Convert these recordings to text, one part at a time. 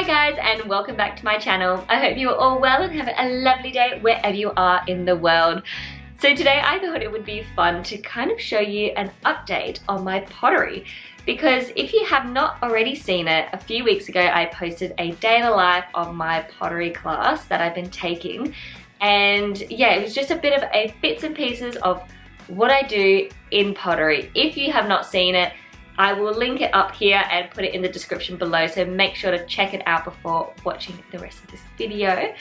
Hi guys, and welcome back to my channel. I hope you are all well and have a lovely day wherever you are in the world. So today I thought it would be fun to kind of show you an update on my pottery, because if you have not already seen it, a few weeks ago I posted a day in the life of my pottery class that I've been taking, and yeah, it was just a bit of a bits and pieces of what I do in pottery. If you have not seen it, I will link it up here and put it in the description below, so make sure to check it out before watching the rest of this video.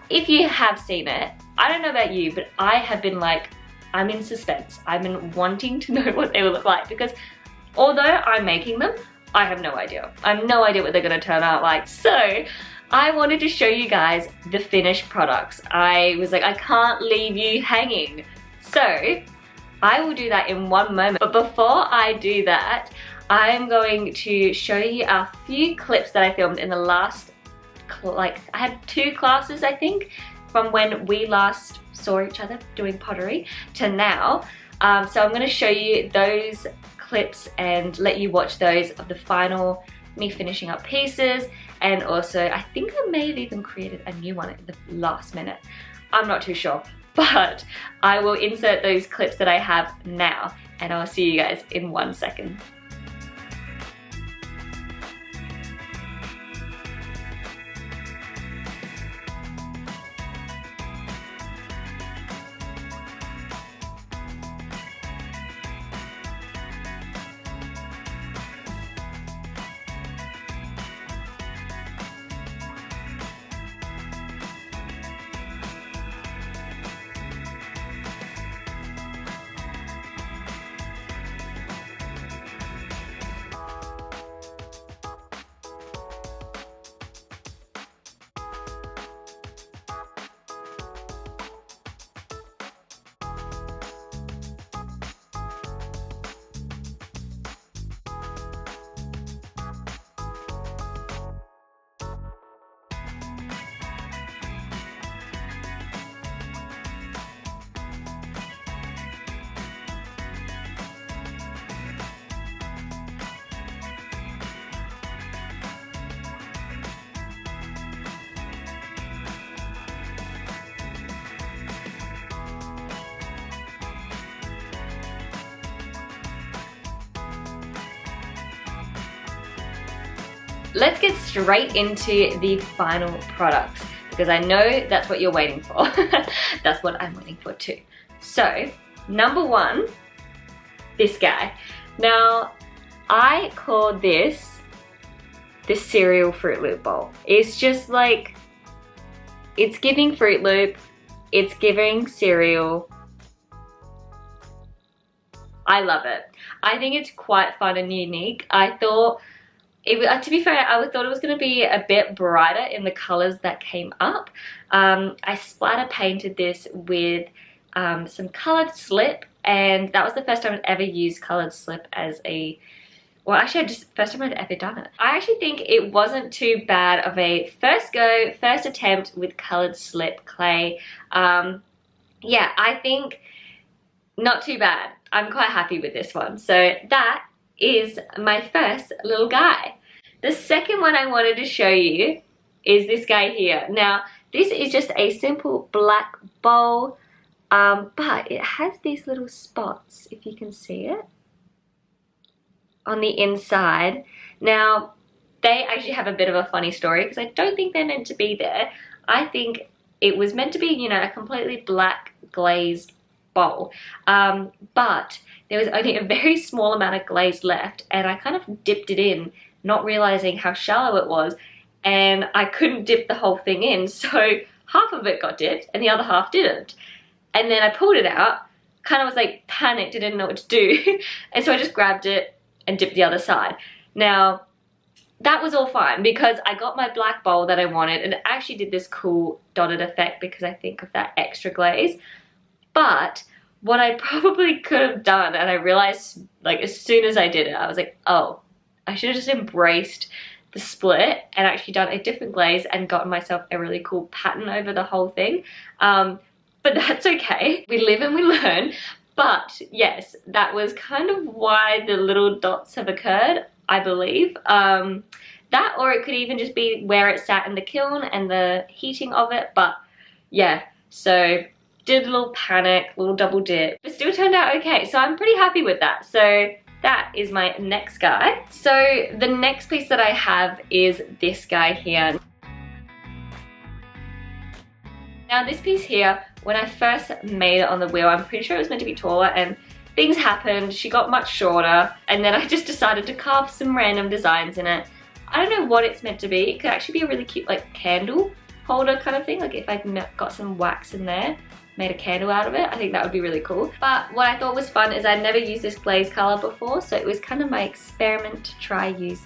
If you have seen it, I don't know about you, but I have been like, I'm in suspense. I've been wanting to know what they will look like, because although I'm making them, I have no idea. I have no idea what they're gonna turn out like. So I wanted to show you guys the finished products. I was like, I can't leave you hanging. So I will do that in one moment. But before I do that, I'm going to show you a few clips that I filmed in the last, I had 2 classes I think, from when we last saw each other doing pottery to now. So I'm going to show you those clips and let you watch those of the final, me finishing up pieces, and also I think I may have even created a new one at the last minute. I'm not too sure. But I will insert those clips that I have now, and I'll see you guys in 1 second. Let's get straight into the final products, because I know that's what you're waiting for. That's what I'm waiting for too. So, number 1, this guy. Now, I call this the cereal Fruit Loop bowl. It's just like, it's giving Fruit Loop, it's giving cereal. I love it. I think it's quite fun and unique. I thought, to be fair, I thought it was going to be a bit brighter in the colors that came up. I splatter painted this with some colored slip, and that was the first time I'd ever used colored slip as a, well, actually first time I'd ever done it. I actually think it wasn't too bad of a first attempt with colored slip clay. Yeah, I think not too bad. I'm quite happy with this one. So that is my first little guy. The second one I wanted to show you is this guy here. Now, this is just a simple black bowl, but it has these little spots, if you can see it, on the inside. Now, they actually have a bit of a funny story, because I don't think they're meant to be there. I think it was meant to be, you know, a completely black glazed bowl, but there was only a very small amount of glaze left, and I kind of dipped it in, not realizing how shallow it was, and I couldn't dip the whole thing in, so half of it got dipped and the other half didn't. And then I pulled it out, kind of was like panicked, I didn't know what to do, and so I just grabbed it and dipped the other side. Now, that was all fine, because I got my black bowl that I wanted, and it actually did this cool dotted effect because I think of that extra glaze. But what I probably could have done, and I realized like as soon as I did it, I was like, oh, I should have just embraced the split and actually done a different glaze and gotten myself a really cool pattern over the whole thing. But that's okay. We live and we learn. But yes, that was kind of why the little dots have occurred, I believe. that, or it could even just be where it sat in the kiln and the heating of it. But yeah, so did a little panic, little double dip, but still turned out okay. So I'm pretty happy with that. So that is my next guy. So the next piece that I have is this guy here. Now this piece here, when I first made it on the wheel, I'm pretty sure it was meant to be taller, and things happened. She got much shorter, and then I just decided to carve some random designs in it. I don't know what it's meant to be. It could actually be a really cute like candle holder kind of thing. Like if I got some wax in there, made a candle out of it, I think that would be really cool. But what I thought was fun is I'd never used this glaze color before, so it was kind of my experiment to try use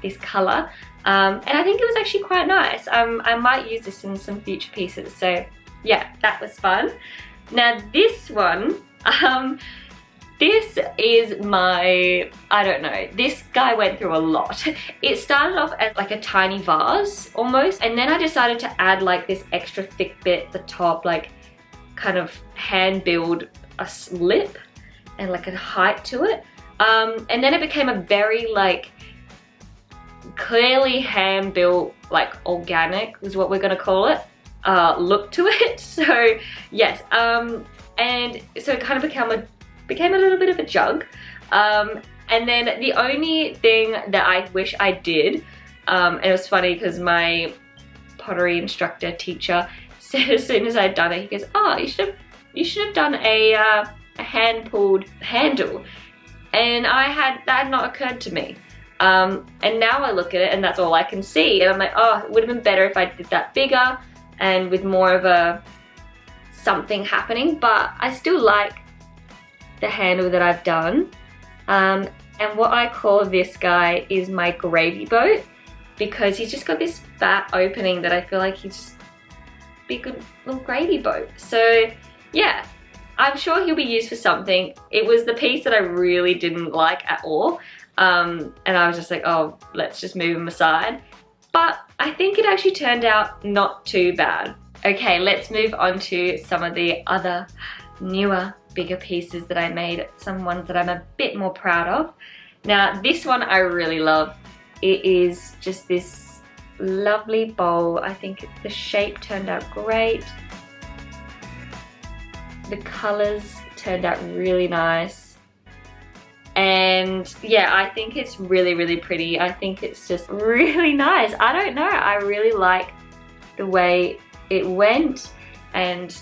this color. And I think it was actually quite nice. I might use this in some future pieces, so yeah, that was fun. Now this one, this is my, I don't know, this guy went through a lot. It started off as like a tiny vase almost, and then I decided to add like this extra thick bit at the top, like kind of hand build a lip and like a height to it. And then it became a very like clearly hand built, like organic is what we're gonna call it, look to it. So yes, and so it kind of became a little bit of a jug. And then the only thing that I wish I did, and it was funny because my pottery instructor teacher said as soon as I'd done it, he goes, oh, you should have done a hand pulled handle. And that had not occurred to me. And now I look at it and that's all I can see, and I'm like, oh, it would have been better if I did that bigger and with more of a something happening. But I still like the handle that I've done. And what I call this guy is my gravy boat, because he's just got this fat opening that I feel like he's just be a good little gravy boat. So yeah, I'm sure he'll be used for something. It was the piece that I really didn't like at all. And I was just like, oh, let's just move him aside. But I think it actually turned out not too bad. Okay, let's move on to some of the other newer, bigger pieces that I made, some ones that I'm a bit more proud of. Now, this one I really love. It is just this lovely bowl. I think the shape turned out great. The colors turned out really nice. And yeah, I think it's really, really pretty. I think it's just really nice. I don't know, I really like the way it went and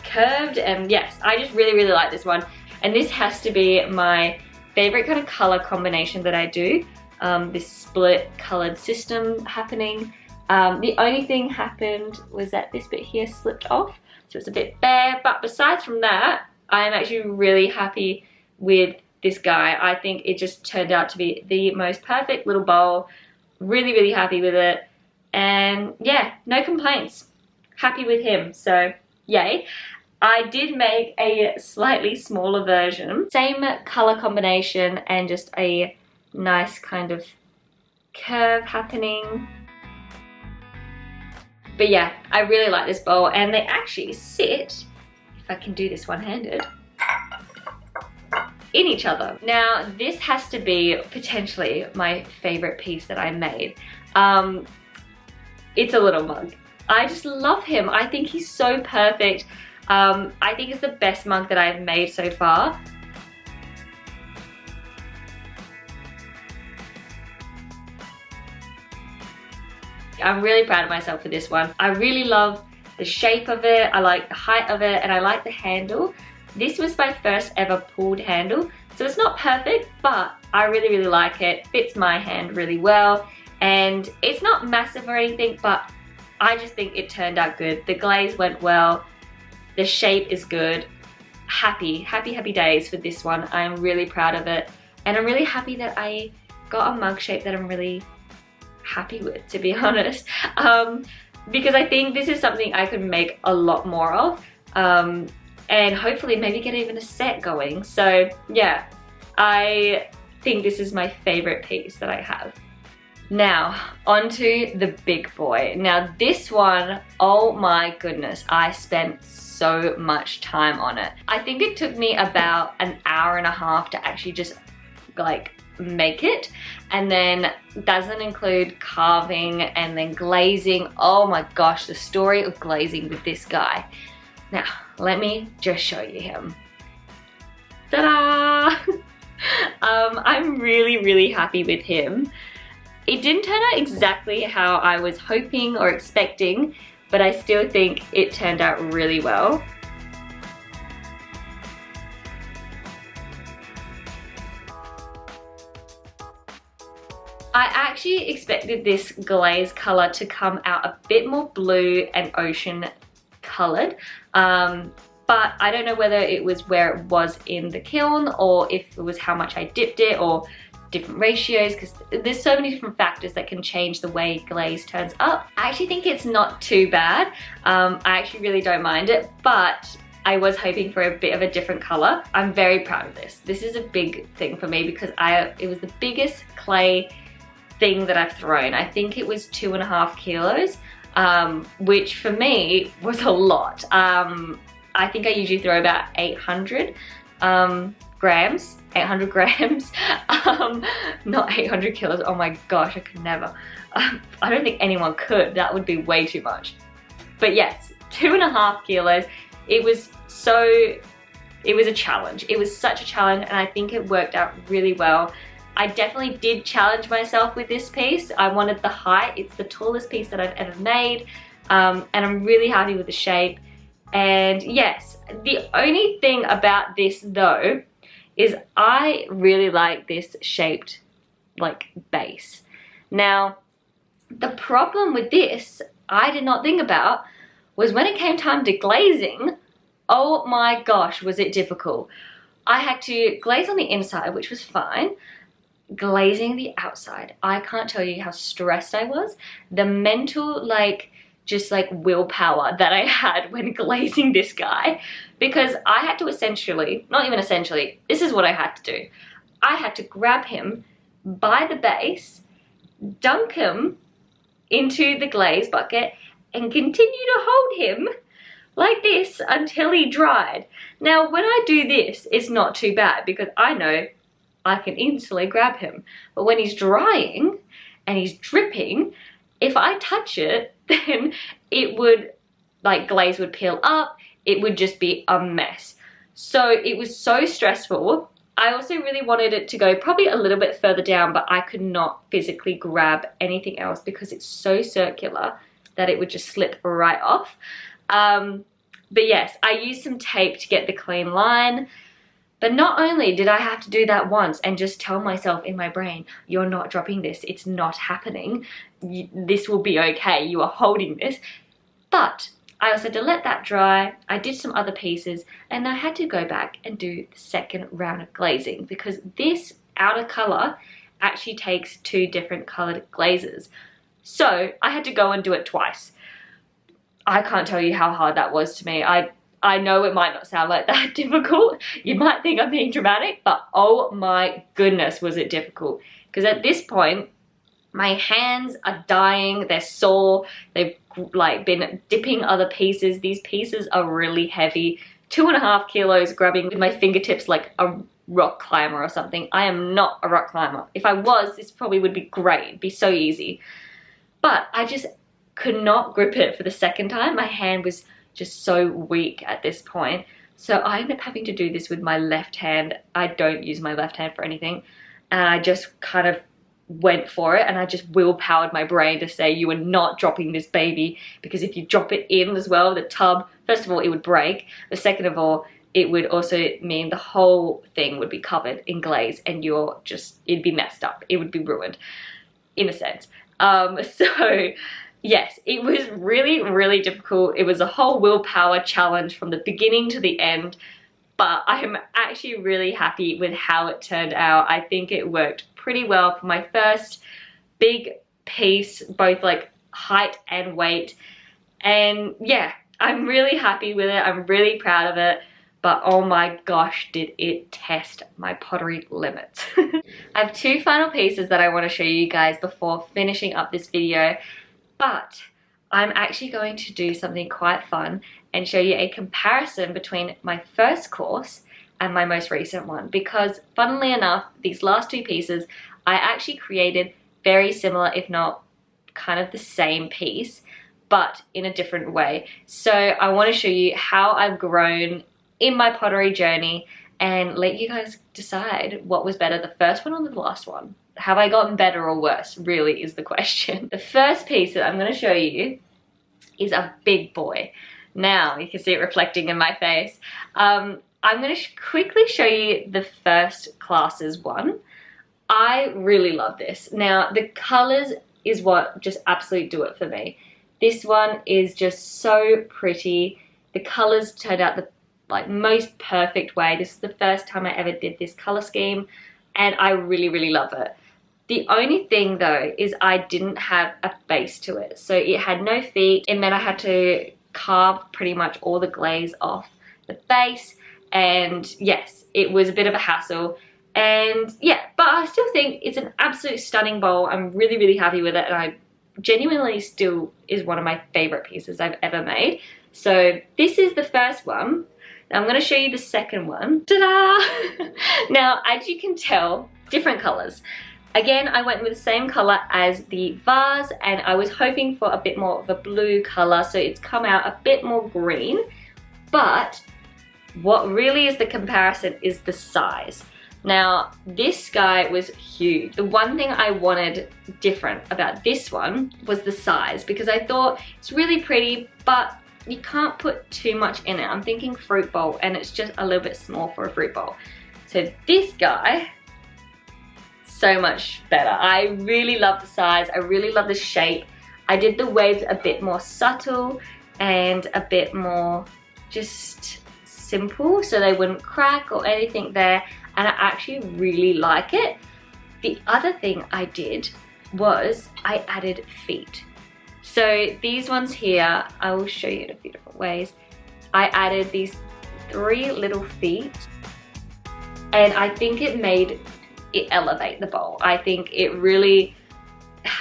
curved, and yes, I just really, really like this one. And this has to be my favorite kind of color combination that I do. This split colored system happening. The only thing happened was that this bit here slipped off, so it's a bit bare, but besides from that, I am actually really happy with this guy. I think it just turned out to be the most perfect little bowl. Really, really happy with it. And yeah, no complaints. Happy with him, so yay. I did make a slightly smaller version. Same color combination and just a nice kind of curve happening. But yeah, I really like this bowl, and they actually sit, if I can do this one-handed, in each other. Now, this has to be potentially my favorite piece that I made. It's a little mug. I just love him. I think he's so perfect. I think it's the best mug that I've made so far. I'm really proud of myself for this one. I really love the shape of it, I like the height of it, and I like the handle. This was my first ever pulled handle, so it's not perfect, but I really, really like it. Fits my hand really well, and it's not massive or anything, but I just think it turned out good. The glaze went well, the shape is good. Happy days for this one. I'm really proud of it, and I'm really happy that I got a mug shape that I'm really happy with, to be honest, because I think this is something I could make a lot more of, and hopefully maybe get even a set going. So yeah, I think this is my favorite piece that I have. Now, onto the big boy. Now this one, oh my goodness, I spent so much time on it. I think it took me about an hour and a half to actually just like make it, and then doesn't include carving and then glazing. Oh my gosh, the story of glazing with this guy. Now, let me just show you him. Ta-da! I'm really happy with him. It didn't turn out exactly how I was hoping or expecting, but I still think it turned out really well. I actually expected this glaze color to come out a bit more blue and ocean colored, but I don't know whether it was where it was in the kiln or if it was how much I dipped it or different ratios, because there's so many different factors that can change the way glaze turns up. I actually think it's not too bad. I actually really don't mind it, but I was hoping for a bit of a different color. I'm very proud of this. This is a big thing for me because it was the biggest clay thing that I've thrown. I think it was 2.5 kilos, which for me was a lot. I think I usually throw about 800 grams, 800 grams, not 800 kilos. Oh my gosh, I could never. I don't think anyone could. That would be way too much. But yes, 2.5 kilos. It was a challenge. It was such a challenge, and I think it worked out really well. I definitely did challenge myself with this piece. I wanted the height. It's the tallest piece that I've ever made, and I'm really happy with the shape. And yes, the only thing about this though is I really like this shaped like base. Now, the problem with this I did not think about was when it came time to glazing. Oh my gosh, was it difficult. I had to glaze on the inside, which was fine. Glazing the outside, I can't tell you how stressed I was. The mental just willpower that I had when glazing this guy, because I had to essentially, not even essentially, this is what I had to do. I had to grab him by the base, dunk him into the glaze bucket, and continue to hold him like this until he dried. Now, when I do this, it's not too bad because I know I can instantly grab him. But when he's drying and he's dripping, if I touch it, then it would, glaze would peel up. It would just be a mess. So it was so stressful. I also really wanted it to go probably a little bit further down, but I could not physically grab anything else because it's so circular that it would just slip right off. But yes, I used some tape to get the clean line. But not only did I have to do that once and just tell myself in my brain, you're not dropping this, it's not happening, this will be okay, you are holding this. But I also had to let that dry. I did some other pieces and I had to go back and do the second round of glazing because this outer color actually takes 2 different colored glazes. So I had to go and do it twice. I can't tell you how hard that was to me. I know it might not sound like that difficult. You might think I'm being dramatic, but oh my goodness, was it difficult. Because at this point, my hands are dying, they're sore, they've been dipping other pieces. These pieces are really heavy. 2.5 kilos grabbing with my fingertips like a rock climber or something. I am not a rock climber. If I was, this probably would be great. It'd be so easy. But I just could not grip it for the second time. My hand was just so weak at this point. So I ended up having to do this with my left hand. I don't use my left hand for anything. And I just kind of went for it and I just willpowered my brain to say, you are not dropping this baby, because if you drop it in as well, the tub, first of all, it would break. But second of all, it would also mean the whole thing would be covered in glaze and it'd be messed up. It would be ruined in a sense. So yes, it was really difficult. It was a whole willpower challenge from the beginning to the end, but I'm actually really happy with how it turned out. I think it worked pretty well for my first big piece, both height and weight. And yeah, I'm really happy with it. I'm really proud of it. But oh my gosh, did it test my pottery limits. I have 2 final pieces that I want to show you guys before finishing up this video. But I'm actually going to do something quite fun and show you a comparison between my first course and my most recent one, because funnily enough, these last two pieces I actually created very similar, if not kind of the same piece, but in a different way. So I want to show you how I've grown in my pottery journey and let you guys decide what was better, the first one or the last one. Have I gotten better or worse, really is the question. The first piece that I'm going to show you is a big boy. Now, you can see it reflecting in my face. I'm going to quickly show you the first classes one. I really love this. Now, the colors is what just absolutely do it for me. This one is just so pretty. The colors turned out the most perfect way. This is the first time I ever did this color scheme, and I really, really love it. The only thing though is I didn't have a base to it. So it had no feet. It meant I had to carve pretty much all the glaze off the base, and yes, it was a bit of a hassle. And yeah, but I still think it's an absolute stunning bowl. I'm really, really happy with it, and I genuinely still is one of my favorite pieces I've ever made. So this is the first one. Now I'm going to show you the second one. Ta-da! Now, as you can tell, different colors. Again, I went with the same color as the vase, and I was hoping for a bit more of a blue color, so it's come out a bit more green. But what really is the comparison is the size. Now, this guy was huge. The one thing I wanted different about this one was the size, because I thought it's really pretty, but you can't put too much in it. I'm thinking fruit bowl, and it's just a little bit small for a fruit bowl. So this guy, so much better. I really love the size. I really love the shape. I did the waves a bit more subtle and a bit more just simple, so they wouldn't crack or anything there, and I actually really like it. The other thing I did was I added feet. So these ones here, I will show you in a few different ways. I added these 3 little feet, and I think it made it elevate the bowl. I think it really,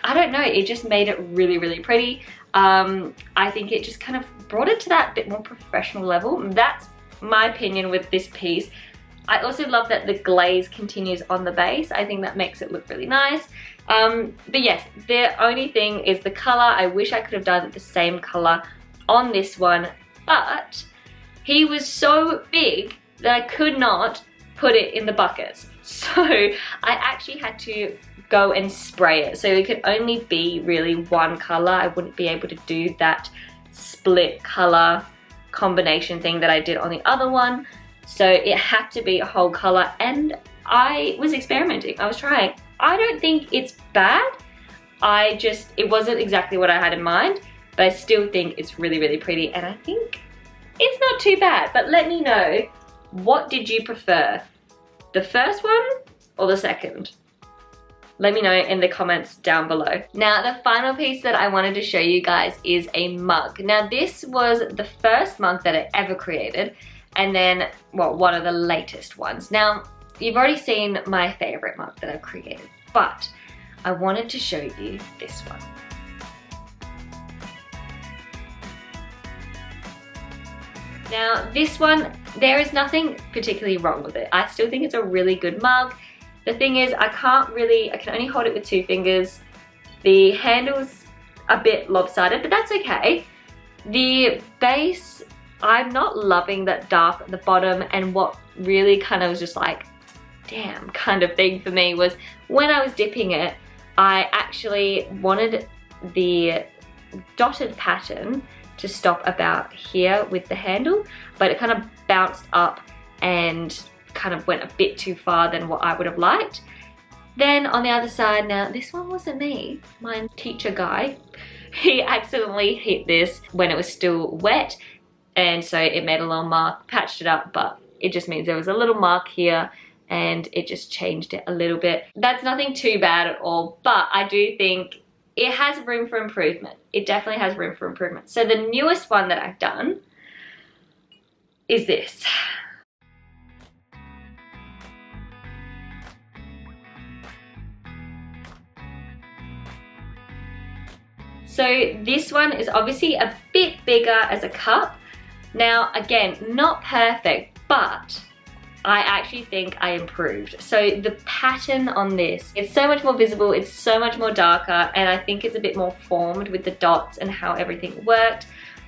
I don't know, it just made it really, really pretty. I think it just kind of brought it to that bit more professional level. That's my opinion with this piece. I also love that the glaze continues on the base. I think that makes it look really nice. But yes, the only thing is the color. I wish I could have done the same color on this one, but he was so big that I could not put it in the buckets. So I actually had to go and spray it. So it could only be really one color. I wouldn't be able to do that split color combination thing that I did on the other one. So it had to be a whole color, and I was experimenting. I was trying. I don't think it's bad. It wasn't exactly what I had in mind, but I still think it's really, really pretty, and I think it's not too bad. But let me know, what did you prefer? The first one or the second? Let me know in the comments down below. Now, the final piece that I wanted to show you guys is a mug. Now, this was the first mug that I ever created, and then, well, one of the latest ones. Now, you've already seen my favorite mug that I've created, but I wanted to show you this one. Now, this one, there is nothing particularly wrong with it. I still think it's a really good mug. The thing is, I can only hold it with 2 fingers. The handle's a bit lopsided, but that's okay. The base, I'm not loving that dark at the bottom, and what really kind of was just like, damn kind of thing for me was when I was dipping it, I actually wanted the dotted pattern to stop about here with the handle, but it kind of bounced up and kind of went a bit too far than what I would have liked. Then on the other side, now this one wasn't me, my teacher guy, he accidentally hit this when it was still wet, and so it made a little mark, patched it up, but it just means there was a little mark here and it just changed it a little bit. That's nothing too bad at all, but I do think it has room for improvement. It definitely has room for improvement. So the newest one that I've done is this. So this one is obviously a bit bigger as a cup. Now, again, not perfect, but I actually think I improved. So the pattern on this, it's so much more visible, it's so much more darker, and I think it's a bit more formed with the dots and how everything worked.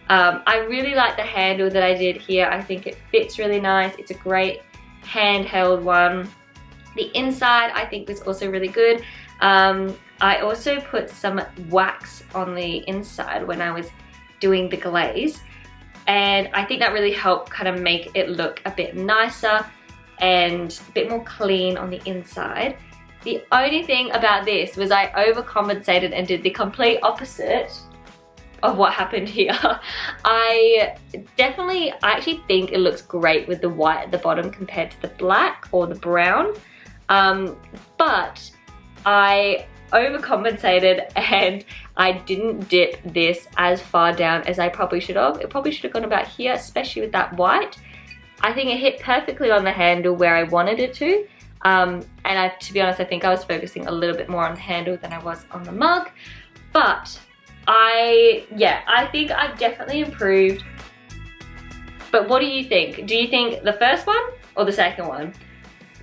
I really like the handle that I did here. I think it fits really nice. It's a great handheld one. The inside I think was also really good. I also put some wax on the inside when I was doing the glaze, and I think that really helped kind of make it look a bit nicer and a bit more clean on the inside. The only thing about this was I overcompensated and did the complete opposite of what happened here. I actually think it looks great with the white at the bottom compared to the black or the brown, but I overcompensated and I didn't dip this as far down as I probably should have. It probably should have gone about here, especially with that white. I think it hit perfectly on the handle where I wanted it to, and to be honest, I think I was focusing a little bit more on the handle than I was on the mug, but I think I've definitely improved. But what do you think? Do you think the first one or the second one?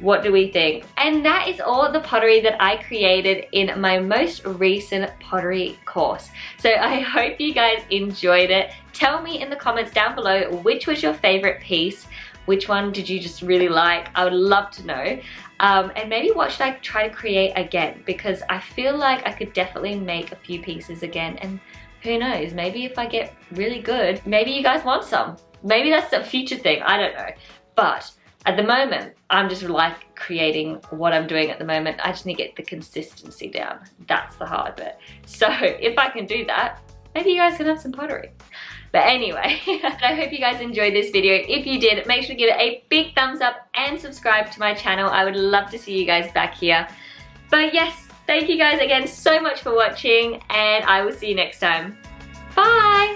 What do we think? And that is all the pottery that I created in my most recent pottery course. So I hope you guys enjoyed it. Tell me in the comments down below which was your favorite piece. Which one did you just really like? I would love to know. And maybe what should I try to create again? Because I feel like I could definitely make a few pieces again. And who knows, maybe if I get really good, maybe you guys want some. Maybe that's a future thing, I don't know. But at the moment, I'm just like creating what I'm doing at the moment. I just need to get the consistency down. That's the hard bit. So if I can do that, maybe you guys can have some pottery. But anyway, I hope you guys enjoyed this video. If you did, make sure to give it a big thumbs up and subscribe to my channel. I would love to see you guys back here. But yes, thank you guys again so much for watching, and I will see you next time. Bye!